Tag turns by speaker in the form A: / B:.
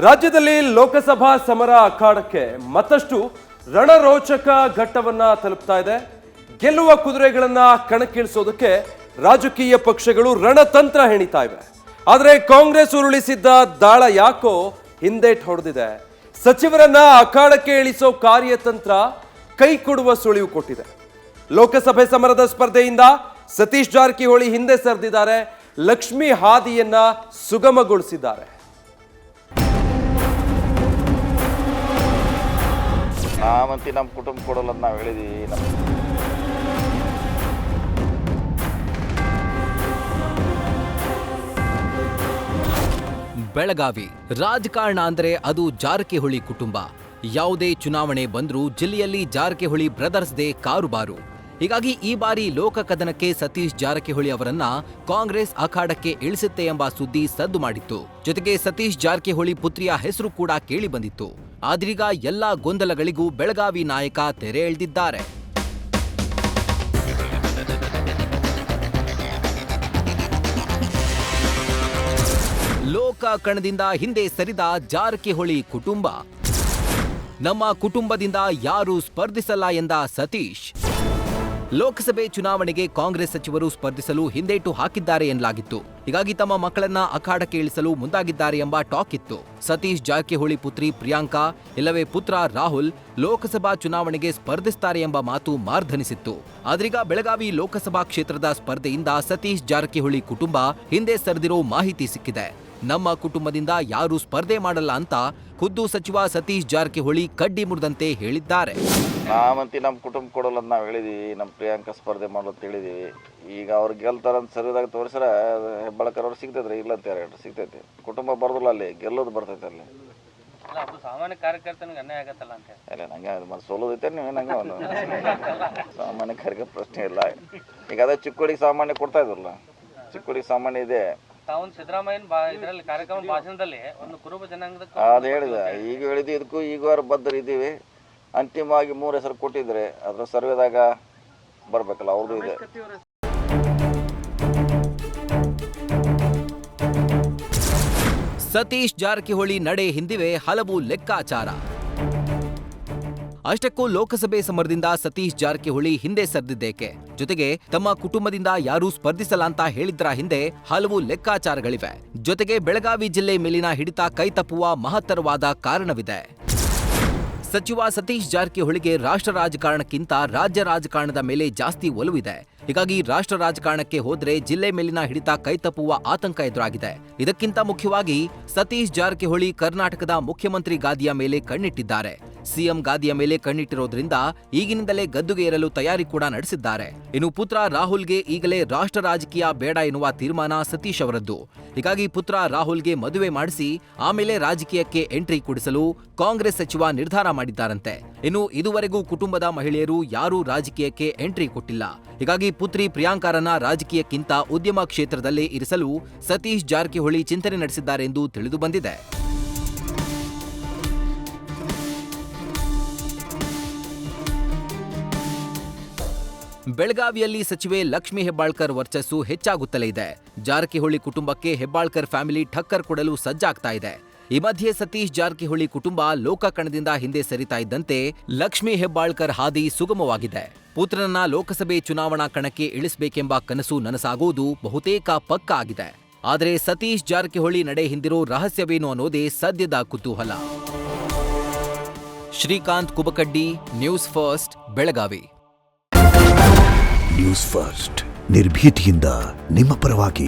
A: ರಾಜ್ಯದಲ್ಲಿ ಲೋಕಸಭಾ ಸಮರ ಅಖಾಡಕ್ಕೆ ಮತ್ತಷ್ಟು ರಣರೋಚಕ ಘಟ್ಟವನ್ನ ತಲುಪ್ತಾ ಇದೆ. ಗೆಲ್ಲುವ ಕುದುರೆಗಳನ್ನ ಕಣಕ್ಕಿಳಿಸೋದಕ್ಕೆ ರಾಜಕೀಯ ಪಕ್ಷಗಳು ರಣತಂತ್ರ ಹೆಣಿತಾ ಇವೆ. ಆದರೆ ಕಾಂಗ್ರೆಸ್ ಉರುಳಿಸಿದ್ದ ದಾಳ ಯಾಕೋ ಹಿಂದೇಟ್ ಹೊಡೆದಿದೆ. ಸಚಿವರನ್ನ ಅಖಾಡಕ್ಕೆ ಇಳಿಸೋ ಕಾರ್ಯತಂತ್ರ ಕೈ ಕೊಡುವ ಸುಳಿವು ಕೊಟ್ಟಿದೆ. ಲೋಕಸಭೆ ಸಮರದ ಸ್ಪರ್ಧೆಯಿಂದ ಸತೀಶ್ ಜಾರಕಿಹೊಳಿ ಹಿಂದೆ ಸರಿದಿದ್ದಾರೆ. ಲಕ್ಷ್ಮಿ ಹಾದಿಯನ್ನ ಸುಗಮಗೊಳಿಸಿದ್ದಾರೆ.
B: ನಾವಂತಿ ನಮ್ಮ ಕುಟುಂಬ ಕೊಡಲ್ಲ ಅಂತ ನಾವು ಹೇಳಿದೀವಿ.
C: ಬೆಳಗಾವಿ ರಾಜಕಾರಣ ಅಂದ್ರೆ ಅದು ಜಾರಕಿಹೊಳಿ ಕುಟುಂಬ. ಯಾವುದೇ ಚುನಾವಣೆ ಬಂದ್ರೂ ಜಿಲ್ಲೆಯಲ್ಲಿ ಜಾರಕಿಹೊಳಿ ಬ್ರದರ್ಸ್ ದೇ ಕಾರುಬಾರು. ಹೀಗಾಗಿ ಈ ಬಾರಿ ಲೋಕಕದನಕ್ಕೆ ಸತೀಶ್ ಜಾರಕಿಹೊಳಿ ಅವರನ್ನ ಕಾಂಗ್ರೆಸ್ ಅಖಾಡಕ್ಕೆ ಇಳಿಸುತ್ತೆ ಎಂಬ ಸುದ್ದಿ ಸದ್ದು ಮಾಡಿತ್ತು. ಜೊತೆಗೆ ಸತೀಶ್ ಜಾರಕಿಹೊಳಿ ಪುತ್ರಿಯ ಹೆಸರು ಕೂಡ ಕೇಳಿ ಬಂದಿತ್ತು. ಆದ್ರೀಗ ಎಲ್ಲಾ ಗೊಂದಲಗಳಿಗೂ ಬೆಳಗಾವಿ ನಾಯಕ ತೆರೆ ಎಳೆದಿದ್ದಾರೆ. ಲೋಕ ಕಣದಿಂದ ಹಿಂದೆ ಸರಿದ ಜಾರಕಿಹೊಳಿ ಕುಟುಂಬ. ನಮ್ಮ ಕುಟುಂಬದಿಂದ ಯಾರೂ ಸ್ಪರ್ಧಿಸಲ್ಲ ಎಂದ ಸತೀಶ್. ಲೋಕಸಭೆ ಚುನಾವಣೆಗೆ ಕಾಂಗ್ರೆಸ್ ಸಚಿವರು ಸ್ಪರ್ಧಿಸಲು ಹಿಂದೇಟು ಹಾಕಿದ್ದಾರೆ ಎನ್ನಲಾಗಿತ್ತು. ಹೀಗಾಗಿ ತಮ್ಮ ಮಕ್ಕಳನ್ನ ಅಖಾಡಕ್ಕೆ ಇಳಿಸಲು ಮುಂದಾಗಿದ್ದಾರೆ ಎಂಬ ಟಾಕ್ ಇತ್ತು. ಸತೀಶ್ ಜಾರಕಿಹೊಳಿ ಪುತ್ರಿ ಪ್ರಿಯಾಂಕಾ ಇಲ್ಲವೇ ಪುತ್ರ ರಾಹುಲ್ ಲೋಕಸಭಾ ಚುನಾವಣೆಗೆ ಸ್ಪರ್ಧಿಸುತ್ತಾರೆ ಎಂಬ ಮಾತು ಮಾರ್ಧನಿಸಿತ್ತು. ಆದ್ರೀಗ ಬೆಳಗಾವಿ ಲೋಕಸಭಾ ಕ್ಷೇತ್ರದ ಸ್ಪರ್ಧೆಯಿಂದ ಸತೀಶ್ ಜಾರಕಿಹೊಳಿ ಕುಟುಂಬ ಹಿಂದೆ ಸರಿದಿರೋ ಮಾಹಿತಿ ಸಿಕ್ಕಿದೆ. ನಮ್ಮ ಕುಟುಂಬದಿಂದ ಯಾರೂ ಸ್ಪರ್ಧೆ ಮಾಡಲ್ಲ ಅಂತ ಖುದ್ದು ಸಚಿವ ಸತೀಶ್ ಜಾರಕಿಹೊಳಿ ಕಡ್ಡಿ ಮುರಿದಂತೆ ಹೇಳಿದ್ದಾರೆ.
B: ನಾವಂತಿ ನಮ್ಮ ಕುಟುಂಬ ಕೊಡಲ್ಲ ಅಂತ ನಾವು ಹೇಳಿದೀವಿ. ನಮ್ಮ ಪ್ರಿಯಾಂಕಾ ಸ್ಪರ್ಧೆ ಮಾಡಲು ಅಂತ ಹೇಳಿದೀವಿ. ಈಗ ಅವ್ರು ಗೆಲ್ತಾರಂತ ಸರಿಯಾದಾಗ ತೋರಿಸ್ರ ಹೆಬ್ಬಾಳ್ಕರ್ ಅವ್ರು ಸಿಗ್ತೈತ್ರಿ, ಇಲ್ಲ ಅಂತ ಯಾರು ಸಿಗ್ತೈತಿ. ಕುಟುಂಬ ಬರ್ದಲ್ಲ, ಅಲ್ಲಿ ಗೆಲ್ಲೋದು ಬರ್ತೈತೆ. ಅಲ್ಲಿ
D: ಸಾಮಾನ್ಯ ಕಾರ್ಯಕರ್ತನಿಗೆ ಅನ್ಯಾಯ ಆಗತ್ತಲ್ಲ ಅಂತ
B: ಇಲ್ಲ, ನಂಗೆ ಮತ್ತೆ ಸೋಲೋದೈತೆ ನೀವು ನಂಗೆ ಒಂದು ಸಾಮಾನ್ಯ ಕಾರ್ಯಕರ್ತ ಪ್ರಶ್ನೆ ಇಲ್ಲ. ಈಗ ಅದೇ ಚಿಕ್ಕೋಡಿಗೆ ಸಾಮಾನ್ಯ ಕೊಡ್ತಾ ಇದ್ರಲ್ಲ, ಚಿಕ್ಕೋಡಿಗೆ ಸಾಮಾನ್ಯ ಇದೆ.
D: ತಾವು ಸಿದ್ದರಾಮಯ್ಯನ ಇದರಲ್ಲಿ ಕಾರ್ಯಕ್ರಮ ಭಾಷಣದಲ್ಲಿ ಒಂದು ಕುರುಬ ಜನಾಂಗದ
B: ಅದು ಹೇಳಿದೆ. ಈಗ ಹೇಳಿದ್ವಿ, ಇದಕ್ಕೂ ಈಗ ಬದ್ಧರಿದ್ದೀವಿ. ಅಂತಿಮವಾಗಿ 3 ಹೆಸರು ಕೊಟ್ಟಿದ್ರೆ ಅದ್ರ ಸರ್ವೆದಾಗ ಬರ್ಬೇಕಲ್ಲ, ಅವ್ರದ್ದು ಇದೆ.
C: ಸತೀಶ್ ಜಾರಕಿಹೊಳಿ ನಡೆ ಹಿಂದಿವೆ ಹಲವು ಲೆಕ್ಕಾಚಾರ. ಅಷ್ಟಕ್ಕೂ ಲೋಕಸಭೆ ಸಮರದಿಂದ ಸತೀಶ್ ಜಾರಕಿಹೊಳಿ ಹಿಂದೆ ಸರಿದಿದ್ದೇಕೆ? ಜೊತೆಗೆ ತಮ್ಮ ಕುಟುಂಬದಿಂದ ಯಾರೂ ಸ್ಪರ್ಧಿಸಲ್ಲ ಅಂತ ಹೇಳಿದ್ರ ಹಿಂದೆ ಹಲವು ಲೆಕ್ಕಾಚಾರಗಳಿವೆ. ಜೊತೆಗೆ ಬೆಳಗಾವಿ ಜಿಲ್ಲೆ ಮೇಲಿನ ಹಿಡಿತ ಕೈತಪ್ಪುವ ಮಹತ್ತರವಾದ ಕಾರಣವಿದೆ. ಸಚಿವ ಸತೀಶ್ ಜಾರಕಿಹೊಳಿಗೆ ರಾಷ್ಟ್ರ ರಾಜಕಾರಣಕ್ಕಿಂತ ರಾಜ್ಯ ರಾಜಕಾರಣದ ಮೇಲೆ ಜಾಸ್ತಿ ಒಲವಿದೆ. ಹೀಗಾಗಿ ರಾಷ್ಟ್ರ ರಾಜಕಾರಣಕ್ಕೆ ಹೋದ್ರೆ ಜಿಲ್ಲೆ ಮೇಲಿನ ಹಿಡಿತ ಕೈತಪ್ಪುವ ಆತಂಕ ಎದುರಾಗಿದೆ. ಇದಕ್ಕಿಂತ ಮುಖ್ಯವಾಗಿ ಸತೀಶ್ ಜಾರಕಿಹೊಳಿ ಕರ್ನಾಟಕದ ಮುಖ್ಯಮಂತ್ರಿ ಗಾದಿಯ ಮೇಲೆ ಕಣ್ಣಿಟ್ಟಿದ್ದಾರೆ. ಸಿಎಂ ಗಾದಿಯ ಮೇಲೆ ಕಣ್ಣಿಟ್ಟಿರೋದ್ರಿಂದ ಈಗಿನಿಂದಲೇ ಗದ್ದುಗೆ ಏರಲು ತಯಾರಿ ಕೂಡ ನಡೆಸಿದ್ದಾರೆ. ಇನ್ನು ಪುತ್ರ ರಾಹುಲ್ಗೆ ಈಗಲೇ ರಾಷ್ಟ್ರ ರಾಜಕೀಯ ಬೇಡ ಎನ್ನುವ ತೀರ್ಮಾನ ಸತೀಶ್ ಅವರದ್ದು. ಹೀಗಾಗಿ ಪುತ್ರ ರಾಹುಲ್ಗೆ ಮದುವೆ ಮಾಡಿಸಿ ಆಮೇಲೆ ರಾಜಕೀಯಕ್ಕೆ ಎಂಟ್ರಿ ಕೊಡಿಸಲು ಕಾಂಗ್ರೆಸ್ ಸಚಿವ ನಿರ್ಧಾರ ಮಾಡಿದ್ದಾರಂತೆ. ಇನ್ನು ಇದುವರೆಗೂ ಕುಟುಂಬದ ಮಹಿಳೆಯರು ಯಾರೂ ರಾಜಕೀಯಕ್ಕೆ ಎಂಟ್ರಿ ಕೊಟ್ಟಿಲ್ಲ. ಹೀಗಾಗಿ ಪುತ್ರಿ ಪ್ರಿಯಾಂಕಾರನ್ನ ರಾಜಕೀಯಕ್ಕಿಂತ ಉದ್ಯಮ ಕ್ಷೇತ್ರದಲ್ಲೇ ಇರಿಸಲು ಸತೀಶ್ ಜಾರಕಿಹೊಳಿ ಚಿಂತನೆ ನಡೆಸಿದ್ದಾರೆ ಎಂದು ತಿಳಿದು ಬಂದಿದೆ. ಬೆಳಗಾವಿಯಲ್ಲಿ ಸಚಿವೆ ಲಕ್ಷ್ಮಿ ಹೆಬ್ಬಾಳ್ಕರ್ ವರ್ಚಸ್ಸು ಹೆಚ್ಚಾಗುತ್ತಲೇ ಇದೆ. ಜಾರಕಿಹೊಳಿ ಕುಟುಂಬಕ್ಕೆ ಹೆಬ್ಬಾಳ್ಕರ್ ಫ್ಯಾಮಿಲಿ ಠಕ್ಕರ್ ಕೊಡಲು ಸಜ್ಜಾಗ್ತಾ ಇದೆ. ಈ ಮಧ್ಯೆ ಸತೀಶ್ ಜಾರಕಿಹೊಳಿ ಕುಟುಂಬ ಲೋಕಕಣದಿಂದ ಹಿಂದೆ ಸರಿತಾ ಇದ್ದಂತೆ ಲಕ್ಷ್ಮಿ ಹೆಬ್ಬಾಳ್ಕರ್ ಹಾದಿ ಸುಗಮವಾಗಿದೆ. ಪುತ್ರನನ್ನ ಲೋಕಸಭೆ ಚುನಾವಣಾ ಕಣಕ್ಕೆ ಇಳಿಸಬೇಕೆಂಬ ಕನಸು ನನಸಾಗುವುದು ಬಹುತೇಕ ಪಕ್ಕಾ ಆಗಿದೆ. ಆದರೆ ಸತೀಶ್ ಜಾರಕಿಹೊಳಿ ನಡೆ ಹಿಂದಿರೋ ರಹಸ್ಯವೇನು ಅನ್ನೋದೇ ಸದ್ಯದ ಕುತೂಹಲ. Srikanth Kubakaddi, news first, Belagavi.
E: News first ನಿರ್ಭೀತಿಯಿಂದ ನಿಮ್ಮ ಪರವಾಗಿ.